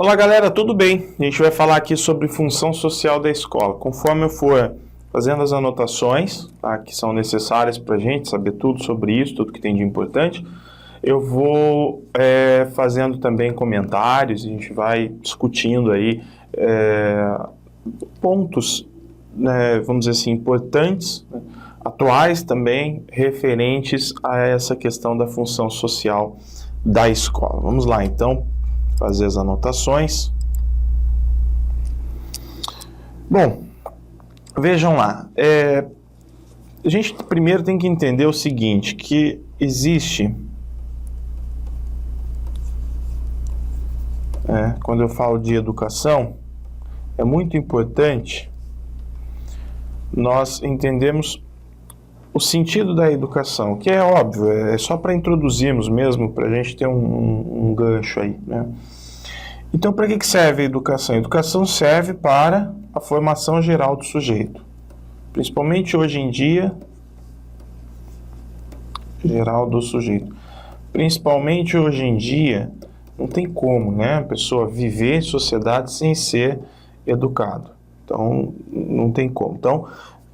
Olá galera, tudo bem? A gente vai falar aqui sobre função social da escola. Conforme eu for fazendo as anotações, tá, que são necessárias para a gente saber tudo sobre isso, tudo que tem de importante, eu vou fazendo também comentários, a gente vai discutindo aí pontos, né, vamos dizer assim, importantes, né, atuais também, referentes a essa questão da função social da escola. Vamos lá então fazer as anotações. Bom, vejam lá, a gente primeiro tem que entender o seguinte, que existe, quando eu falo de educação, é muito importante nós entendermos o sentido da educação, que é óbvio, é só para introduzirmos mesmo, para a gente ter um gancho aí, né? Então, para que serve a educação? A educação serve para a formação geral do sujeito, principalmente hoje em dia, geral do sujeito. Principalmente hoje em dia, não tem como, né, a pessoa viver em sociedade sem ser educado. Então, não tem como. Então,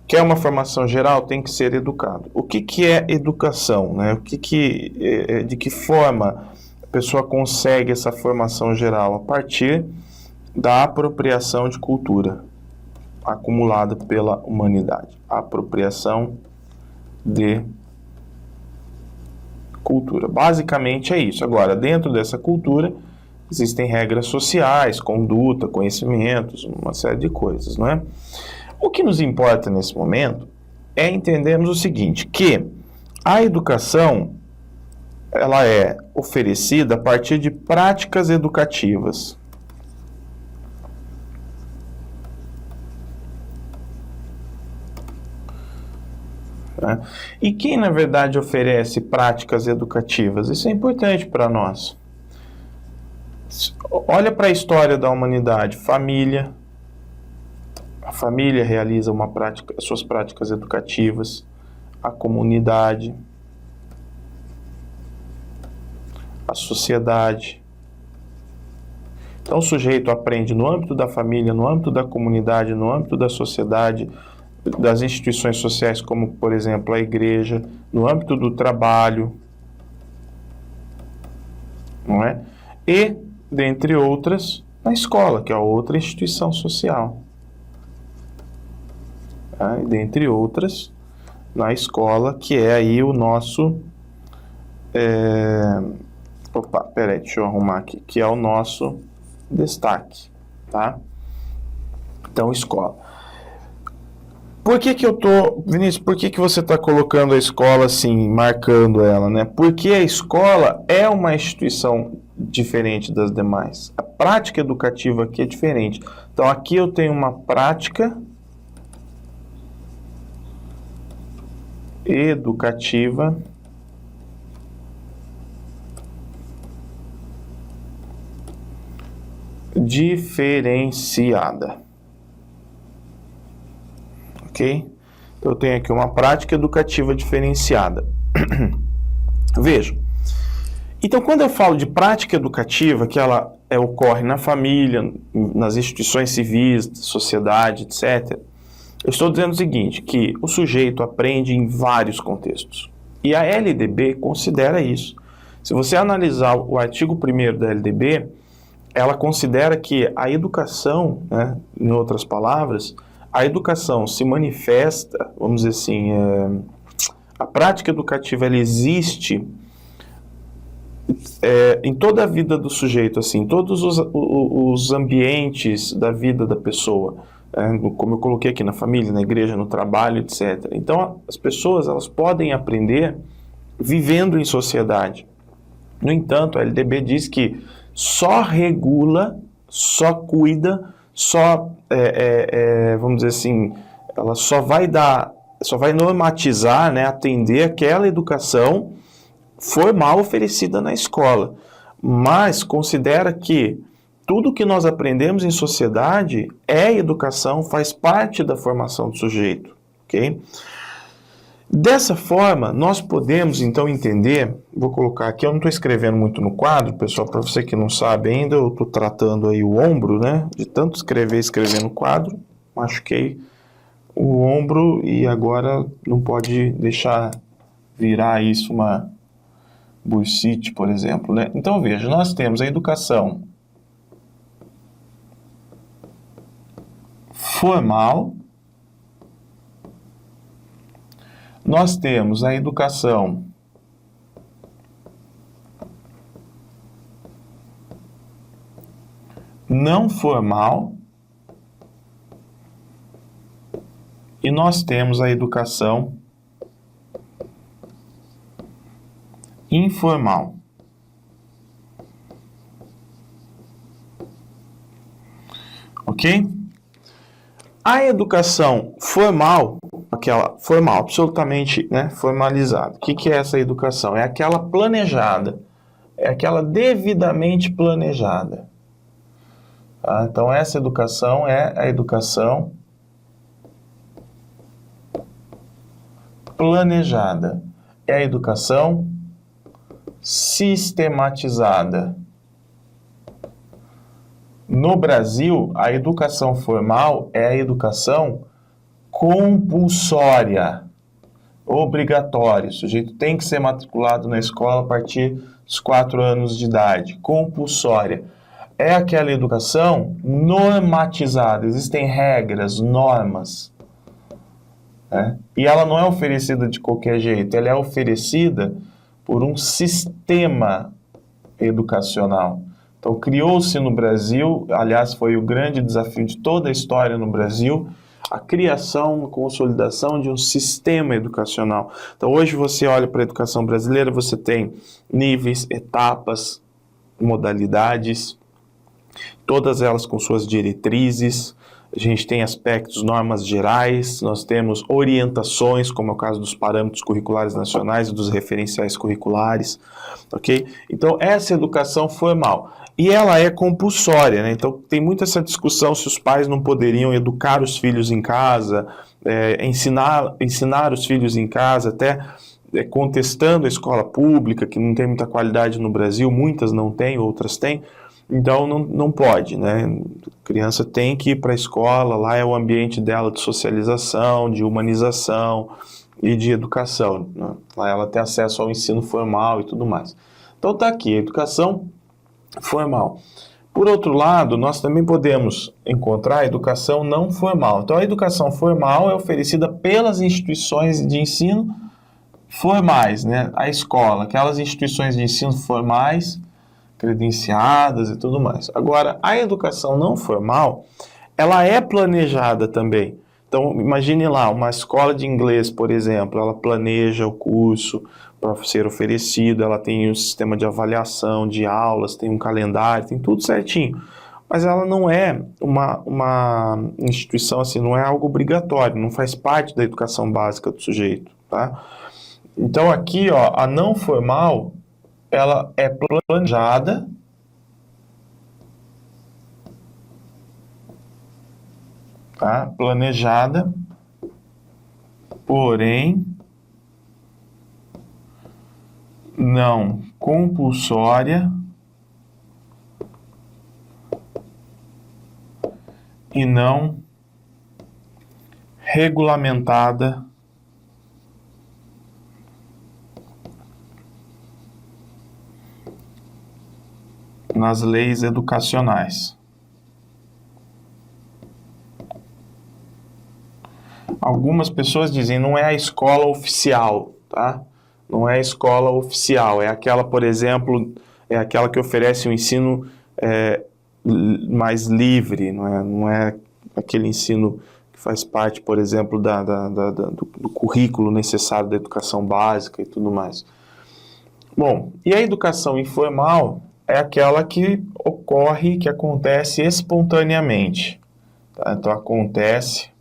quer uma formação geral, tem que ser educado. O que é educação, né? De que forma a pessoa consegue essa formação geral? A partir da apropriação de cultura acumulada pela humanidade. A apropriação de cultura. Basicamente é isso. Agora, dentro dessa cultura, existem regras sociais, conduta, conhecimentos, uma série de coisas, não é? O que nos importa nesse momento é entendermos o seguinte, que a educação ela é oferecida a partir de práticas educativas. E quem, na verdade, oferece práticas educativas? Isso é importante para nós. Olha para a história da humanidade. Família. A família realiza suas práticas educativas. A comunidade. A sociedade. Então, o sujeito aprende no âmbito da família, no âmbito da comunidade, no âmbito da sociedade, das instituições sociais, como, por exemplo, a igreja, no âmbito do trabalho, não é? E, dentre outras, na escola, que é outra instituição social. E, dentre outras, na escola, que é aí o nosso... deixa eu arrumar aqui. Que é o nosso destaque, tá? Então, escola. Vinícius, por que você está colocando a escola assim, marcando ela, né? Porque a escola é uma instituição diferente das demais. A prática educativa aqui é diferente. Então, aqui eu tenho uma prática educativa diferenciada. Ok? Então, eu tenho aqui uma prática educativa diferenciada. Veja. Então, quando eu falo de prática educativa, que ela ocorre na família, nas instituições civis, sociedade, etc., eu estou dizendo o seguinte, que o sujeito aprende em vários contextos. E a LDB considera isso. Se você analisar o artigo 1º da LDB, ela considera que a educação, né, em outras palavras, a educação se manifesta, vamos dizer assim, a prática educativa ela existe em toda a vida do sujeito, assim, todos os ambientes da vida da pessoa, como eu coloquei aqui, na família, na igreja, no trabalho, etc. Então, as pessoas elas podem aprender vivendo em sociedade. No entanto, a LDB diz que só regula, só cuida, vamos dizer assim, ela só vai normatizar, né, atender aquela educação formal oferecida na escola, mas considera que tudo que nós aprendemos em sociedade é educação, faz parte da formação do sujeito, ok? Dessa forma, nós podemos então entender, vou colocar aqui, eu não estou escrevendo muito no quadro, pessoal, para você que não sabe ainda, eu estou tratando aí o ombro, né? De tanto escrever no quadro, machuquei o ombro e agora não pode deixar virar isso uma bursite, por exemplo, né? Então veja, nós temos a educação formal, nós temos a educação não formal e nós temos a educação informal. Ok? A educação formal, aquela formal, absolutamente, né, formalizada. O que é essa educação? É aquela planejada, é aquela devidamente planejada. Tá? Então, essa educação é a educação planejada. É a educação sistematizada. No Brasil, a educação formal é a educação compulsória, obrigatória. O sujeito tem que ser matriculado na escola a partir dos 4 anos de idade. Compulsória. É aquela educação normatizada. Existem regras, normas. Né? E ela não é oferecida de qualquer jeito. Ela é oferecida por um sistema educacional. Então, criou-se no Brasil, aliás, foi o grande desafio de toda a história no Brasil, a criação, a consolidação de um sistema educacional. Então, hoje você olha para a educação brasileira, você tem níveis, etapas, modalidades, todas elas com suas diretrizes. A gente tem aspectos, normas gerais, nós temos orientações, como é o caso dos parâmetros curriculares nacionais e dos referenciais curriculares, ok? Então, essa educação formal. E ela é compulsória, né? Então, tem muito essa discussão se os pais não poderiam educar os filhos em casa, ensinar os filhos em casa, até contestando a escola pública, que não tem muita qualidade no Brasil, muitas não têm, outras têm. Então, não pode, né? A criança tem que ir para a escola, lá é o ambiente dela de socialização, de humanização e de educação, né? Lá ela tem acesso ao ensino formal e tudo mais. Então, está aqui, a educação formal. Por outro lado, nós também podemos encontrar a educação não formal. Então, a educação formal é oferecida pelas instituições de ensino formais, né? A escola, aquelas instituições de ensino formais, credenciadas e tudo mais. Agora, a educação não formal, ela é planejada também. Então, imagine lá, uma escola de inglês, por exemplo, ela planeja o curso para ser oferecido, ela tem um sistema de avaliação de aulas, tem um calendário, tem tudo certinho. Mas ela não é uma instituição assim, não é algo obrigatório, não faz parte da educação básica do sujeito, tá? Então, aqui, ó, a não formal, ela é planejada, tá? Planejada, porém não compulsória e não regulamentada nas leis educacionais. Algumas pessoas dizem não é a escola oficial, tá? Não é a escola oficial, é aquela, por exemplo, é aquela que oferece um ensino mais livre, não é aquele ensino que faz parte, por exemplo, do currículo necessário da educação básica e tudo mais. Bom, e a educação informal é aquela que ocorre, que acontece espontaneamente. Tá? Então, acontece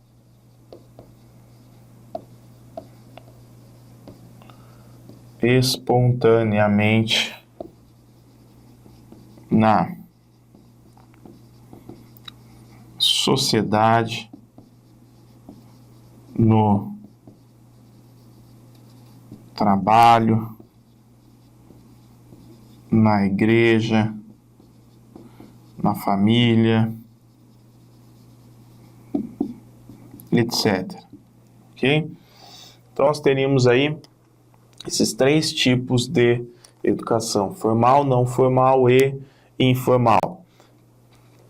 espontaneamente na sociedade, no trabalho, na igreja, na família, etc. Ok? Então, nós teríamos aí esses 3 tipos de educação: formal, não formal e informal.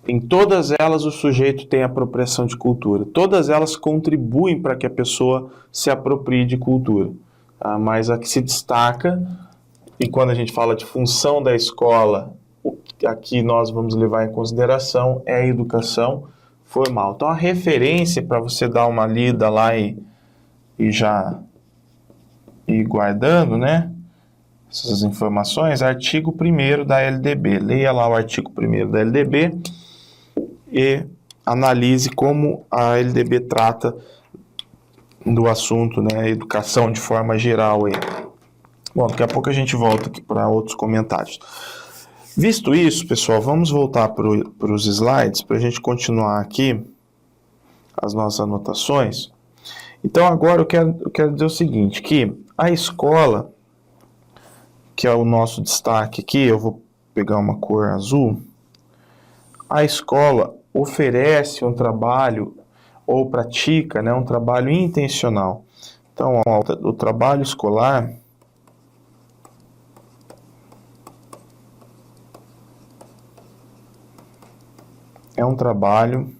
Em todas elas, o sujeito tem apropriação de cultura. Todas elas contribuem para que a pessoa se aproprie de cultura. Mas a que se destaca, e quando a gente fala de função da escola, aqui nós vamos levar em consideração é a educação formal. Então, a referência para você dar uma lida lá e já ir guardando, né, essas informações, artigo 1º da LDB. Leia lá o artigo 1º da LDB e analise como a LDB trata do assunto, né, educação de forma geral aí. Bom, daqui a pouco a gente volta aqui para outros comentários. Visto isso, pessoal, vamos voltar para os slides para a gente continuar aqui as nossas anotações. Então, agora eu quero dizer o seguinte, que a escola, que é o nosso destaque aqui, eu vou pegar uma cor azul, a escola oferece um trabalho, ou pratica, né, um trabalho intencional. Então, ó, o trabalho escolar é um trabalho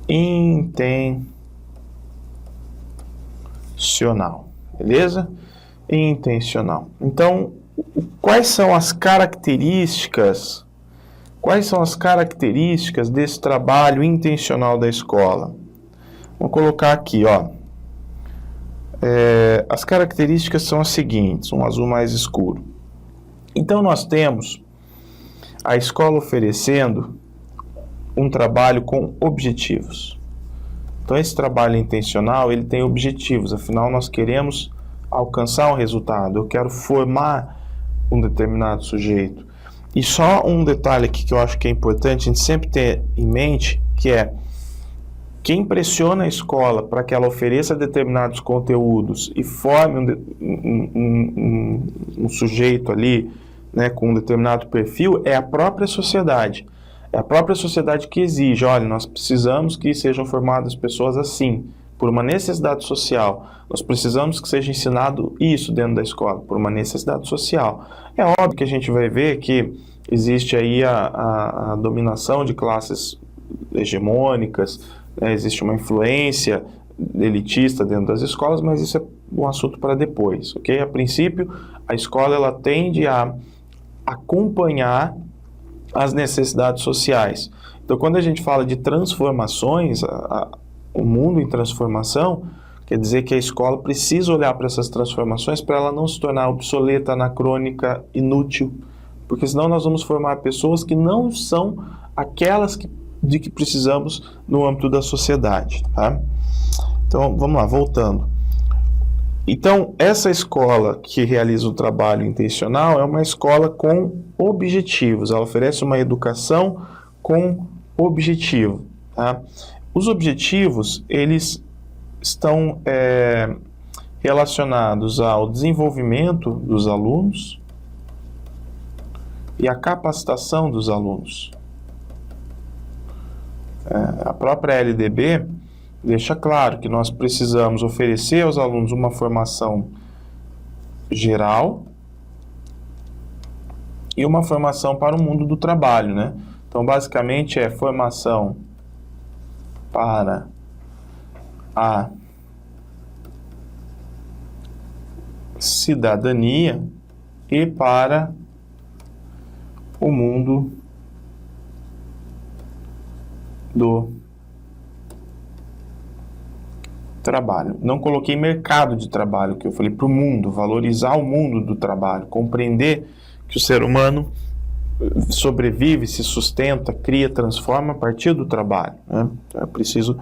intencional, beleza? Intencional. Então, quais são as características desse trabalho intencional da escola? Vou colocar aqui, ó. As características são as seguintes, um azul mais escuro. Então, nós temos a escola oferecendo um trabalho com objetivos. Então, esse trabalho intencional, ele tem objetivos, afinal, nós queremos alcançar um resultado, eu quero formar um determinado sujeito. E só um detalhe aqui que eu acho que é importante a gente sempre ter em mente, que é quem pressiona a escola para que ela ofereça determinados conteúdos e forme um sujeito ali, né, com um determinado perfil, é a própria sociedade. É a própria sociedade que exige, olha, nós precisamos que sejam formadas pessoas assim, por uma necessidade social. Nós precisamos que seja ensinado isso dentro da escola, por uma necessidade social. É óbvio que a gente vai ver que existe aí a dominação de classes hegemônicas, né, existe uma influência elitista dentro das escolas, mas isso é um assunto para depois, ok? A princípio, a escola ela tende a acompanhar as necessidades sociais. Então, quando a gente fala de transformações, o mundo em transformação, quer dizer que a escola precisa olhar para essas transformações para ela não se tornar obsoleta, anacrônica, inútil, porque senão nós vamos formar pessoas que não são aquelas de que precisamos no âmbito da sociedade, tá? Então, vamos lá, voltando. Então, essa escola que realiza o trabalho intencional é uma escola com objetivos, ela oferece uma educação com objetivo, tá? Os objetivos, eles estão relacionados ao desenvolvimento dos alunos e à capacitação dos alunos. A própria LDB deixa claro que nós precisamos oferecer aos alunos uma formação geral e uma formação para o mundo do trabalho, né? Então, basicamente, é formação para a cidadania e para o mundo do trabalho. Não coloquei mercado de trabalho, que eu falei para o mundo, valorizar o mundo do trabalho, compreender que o ser humano sobrevive, se sustenta, cria, transforma a partir do trabalho, né? Então, é preciso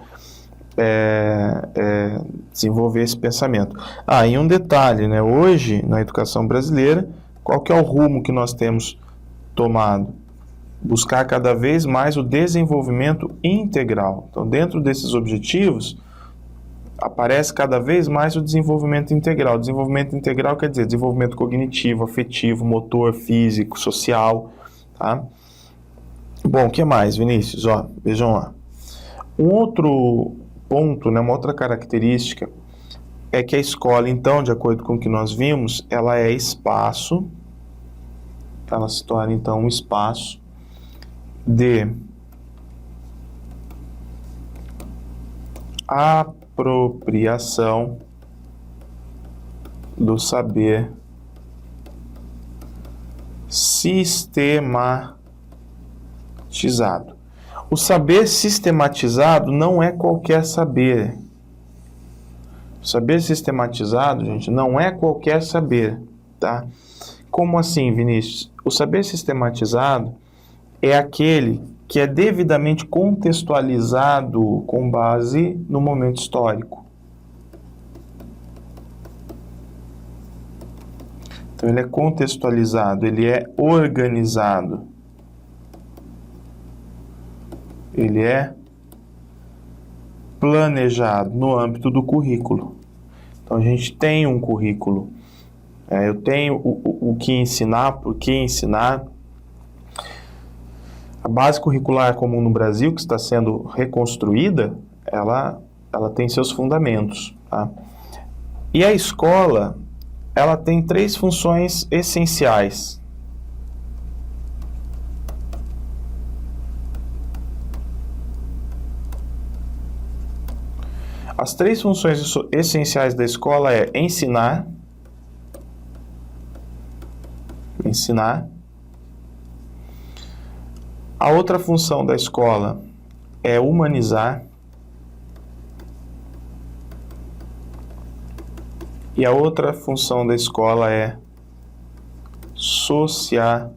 desenvolver esse pensamento. E um detalhe, né? Hoje, na educação brasileira, qual que é o rumo que nós temos tomado? Buscar cada vez mais o desenvolvimento integral. Então, dentro desses objetivos, aparece cada vez mais o desenvolvimento integral. Desenvolvimento integral quer dizer desenvolvimento cognitivo, afetivo, motor, físico, social, tá? Bom, o que mais, Vinícius? Ó, vejam lá. Um outro ponto, né, uma outra característica é que a escola, então, de acordo com o que nós vimos, ela é espaço, ela se torna, então, um espaço de apropriação do saber sistematizado. O saber sistematizado não é qualquer saber. O saber sistematizado, gente, não é qualquer saber, tá? Como assim, Vinícius? O saber sistematizado é aquele que é devidamente contextualizado com base no momento histórico. Então, ele é contextualizado, ele é organizado. Ele é planejado no âmbito do currículo. Então, a gente tem um currículo. Eu tenho o que ensinar, por que ensinar. A base curricular comum no Brasil, que está sendo reconstruída, ela tem seus fundamentos, tá? E a escola, ela tem 3 funções essenciais. As 3 funções essenciais da escola é ensinar, a outra função da escola é humanizar e a outra função da escola é socializar,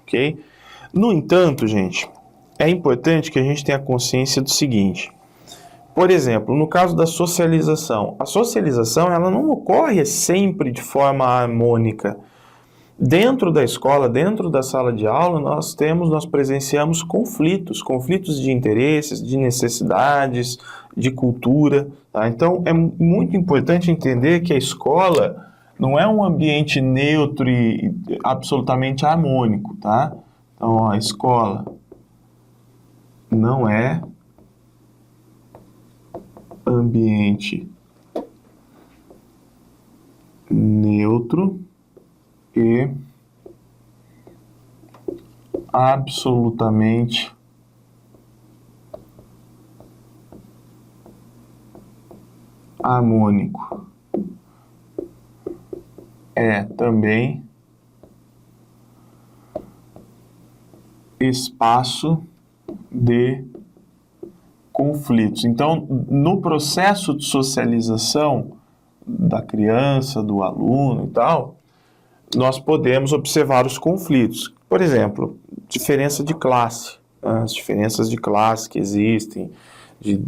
ok? No entanto, gente, é importante que a gente tenha consciência do seguinte. Por exemplo, no caso da socialização, a socialização ela não ocorre sempre de forma harmônica. Dentro da escola, dentro da sala de aula, nós presenciamos conflitos de interesses, de necessidades, de cultura, tá? Então, é muito importante entender que a escola não é um ambiente neutro e absolutamente harmônico, tá? Então, a escola não é ambiente neutro e absolutamente harmônico. É também espaço de conflitos. Então, no processo de socialização da criança, do aluno e tal, nós podemos observar os conflitos. Por exemplo, diferença de classe, as diferenças de classe que existem, de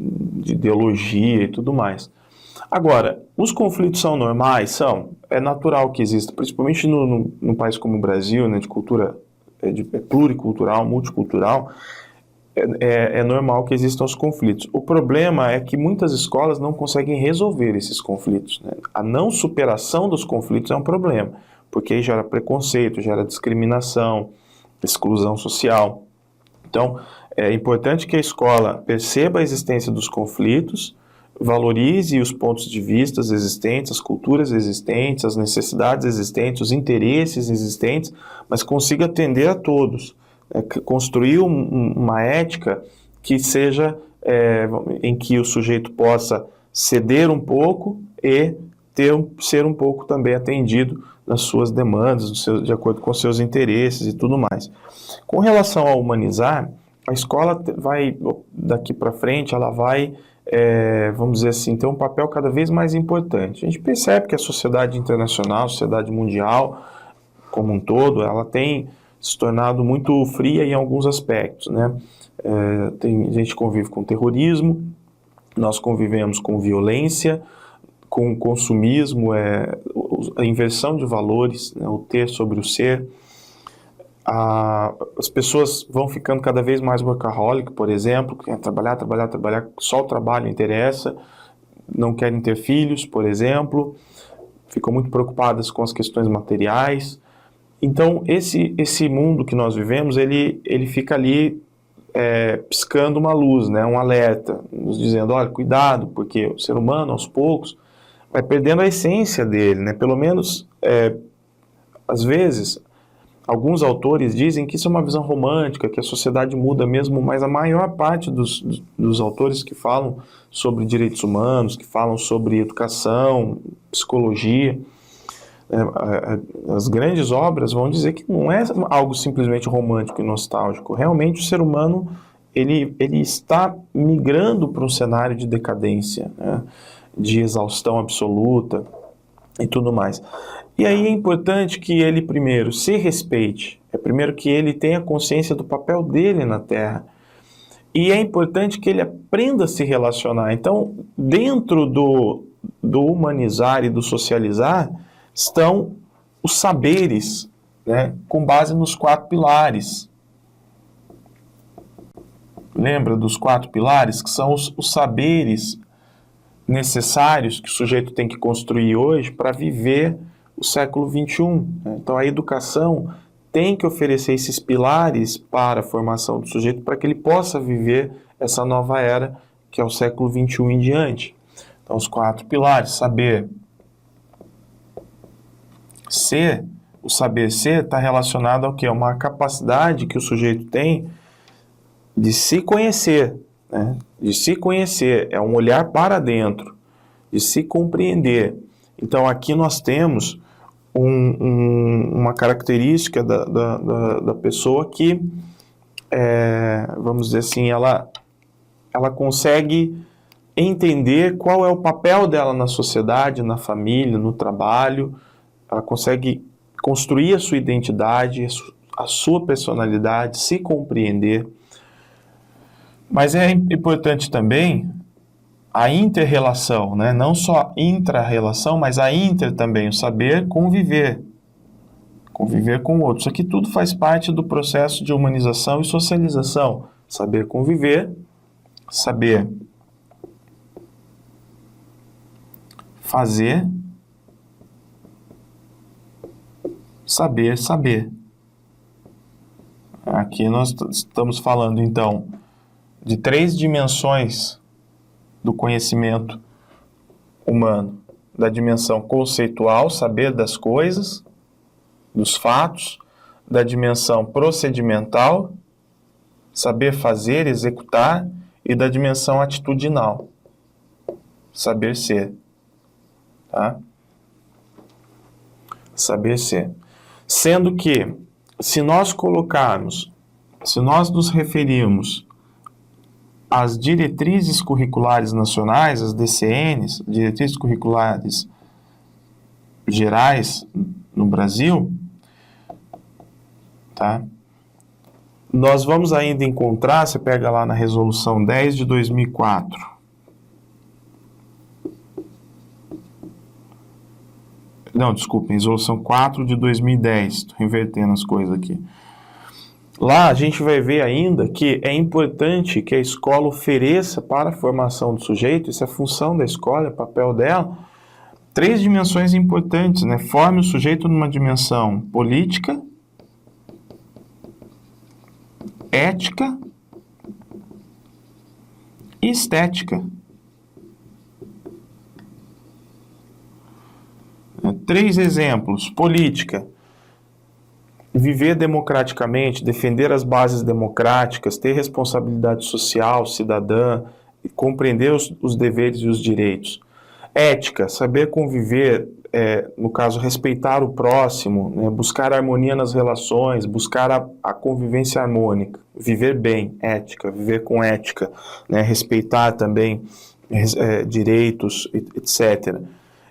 ideologia e tudo mais. Agora, os conflitos são normais? São. É natural que exista, principalmente num país como o Brasil, né, de cultura pluricultural, multicultural, é normal que existam os conflitos. O problema é que muitas escolas não conseguem resolver esses conflitos, né? A não superação dos conflitos é um problema, porque aí gera preconceito, gera discriminação, exclusão social. Então, é importante que a escola perceba a existência dos conflitos, valorize os pontos de vista existentes, as culturas existentes, as necessidades existentes, os interesses existentes, mas consiga atender a todos. Construir uma ética que seja em que o sujeito possa ceder um pouco e ser um pouco também atendido nas suas demandas, de acordo com seus interesses e tudo mais. Com relação ao humanizar, a escola vai, daqui para frente, ela vai, vamos dizer assim, ter um papel cada vez mais importante. A gente percebe que a sociedade internacional, a sociedade mundial como um todo, ela tem se tornado muito fria em alguns aspectos, né? A gente convive com terrorismo, nós convivemos com violência, com consumismo, a inversão de valores, né? O ter sobre o ser. As pessoas vão ficando cada vez mais workaholic, por exemplo, querem trabalhar, trabalhar, trabalhar, só o trabalho interessa, não querem ter filhos, por exemplo, ficam muito preocupadas com as questões materiais. Então, esse mundo que nós vivemos, ele fica ali piscando uma luz, né, um alerta, nos dizendo, olha, cuidado, porque o ser humano, aos poucos, vai perdendo a essência dele, né? Pelo menos, às vezes, alguns autores dizem que isso é uma visão romântica, que a sociedade muda mesmo, mas a maior parte dos autores que falam sobre direitos humanos, que falam sobre educação, psicologia, as grandes obras vão dizer que não é algo simplesmente romântico e nostálgico. Realmente o ser humano ele está migrando para um cenário de decadência, né? De exaustão absoluta e tudo mais. E aí é importante que ele primeiro se respeite, primeiro que ele tenha consciência do papel dele na Terra. E é importante que ele aprenda a se relacionar. Então, dentro do humanizar e do socializar, estão os saberes, né, com base nos 4 pilares. Lembra dos 4 pilares? Que são os saberes necessários que o sujeito tem que construir hoje para viver o século XXI. Né? Então, a educação tem que oferecer esses pilares para a formação do sujeito para que ele possa viver essa nova era, que é o século XXI em diante. Então, os 4 pilares: saber ser. O saber ser está relacionado ao quê? A uma capacidade que o sujeito tem de se conhecer, né? De se conhecer, é um olhar para dentro, de se compreender. Então, aqui nós temos uma característica da pessoa que, vamos dizer assim, ela consegue entender qual é o papel dela na sociedade, na família, no trabalho. Ela consegue construir a sua identidade, a sua personalidade, se compreender. Mas é importante também a inter-relação, né? Não só intra-relação, mas a inter também, o saber conviver com o outro. Isso aqui tudo faz parte do processo de humanização e socialização. Saber conviver, saber fazer, saber saber. Aqui nós estamos falando, então, de 3 dimensões do conhecimento humano. Da dimensão conceitual, saber das coisas, dos fatos. Da dimensão procedimental, saber fazer, executar. E da dimensão atitudinal, saber ser. Tá? Saber ser. Sendo que, se nós nos referirmos às diretrizes curriculares nacionais, as DCNs, diretrizes curriculares gerais no Brasil, tá? Nós vamos ainda encontrar, você pega lá na Resolução 10 de 2004, não, desculpa, Resolução 4 de 2010, estou invertendo as coisas aqui. Lá a gente vai ver ainda que é importante que a escola ofereça para a formação do sujeito, isso é a função da escola, é o papel dela, 3 dimensões importantes, né? Forme o sujeito numa dimensão política, ética e estética. 3 exemplos. Política. Viver democraticamente, defender as bases democráticas, ter responsabilidade social, cidadã, compreender os deveres e os direitos. Ética, saber conviver, no caso, respeitar o próximo, né, buscar harmonia nas relações, buscar a convivência harmônica, viver bem, ética, viver com ética, né, respeitar também direitos, etc.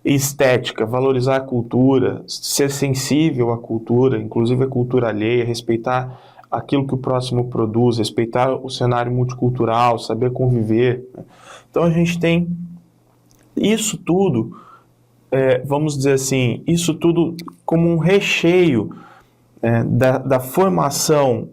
Estética, valorizar a cultura, ser sensível à cultura, inclusive a cultura alheia, respeitar aquilo que o próximo produz, respeitar o cenário multicultural, saber conviver. Então a gente tem isso tudo, vamos dizer assim, isso tudo como um recheio da formação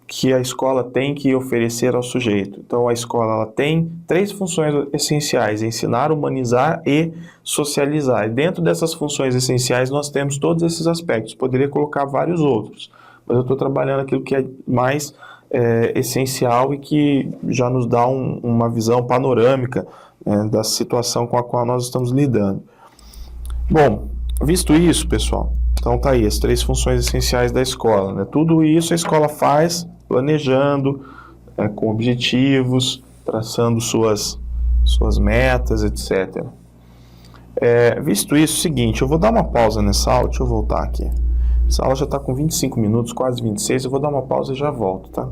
que a escola tem que oferecer ao sujeito. Então, a escola ela tem 3 funções essenciais: ensinar, humanizar e socializar. E dentro dessas funções essenciais, nós temos todos esses aspectos. Poderia colocar vários outros, mas eu estou trabalhando aquilo que é mais essencial e que já nos dá uma visão panorâmica da situação com a qual nós estamos lidando. Bom, visto isso, pessoal, então tá aí as 3 funções essenciais da escola, né? Tudo isso a escola faz planejando, com objetivos, traçando suas metas, etc. Visto isso, é o seguinte, eu vou dar uma pausa nessa aula, deixa eu voltar aqui. Essa aula já está com 25 minutos, quase 26, eu vou dar uma pausa e já volto, tá?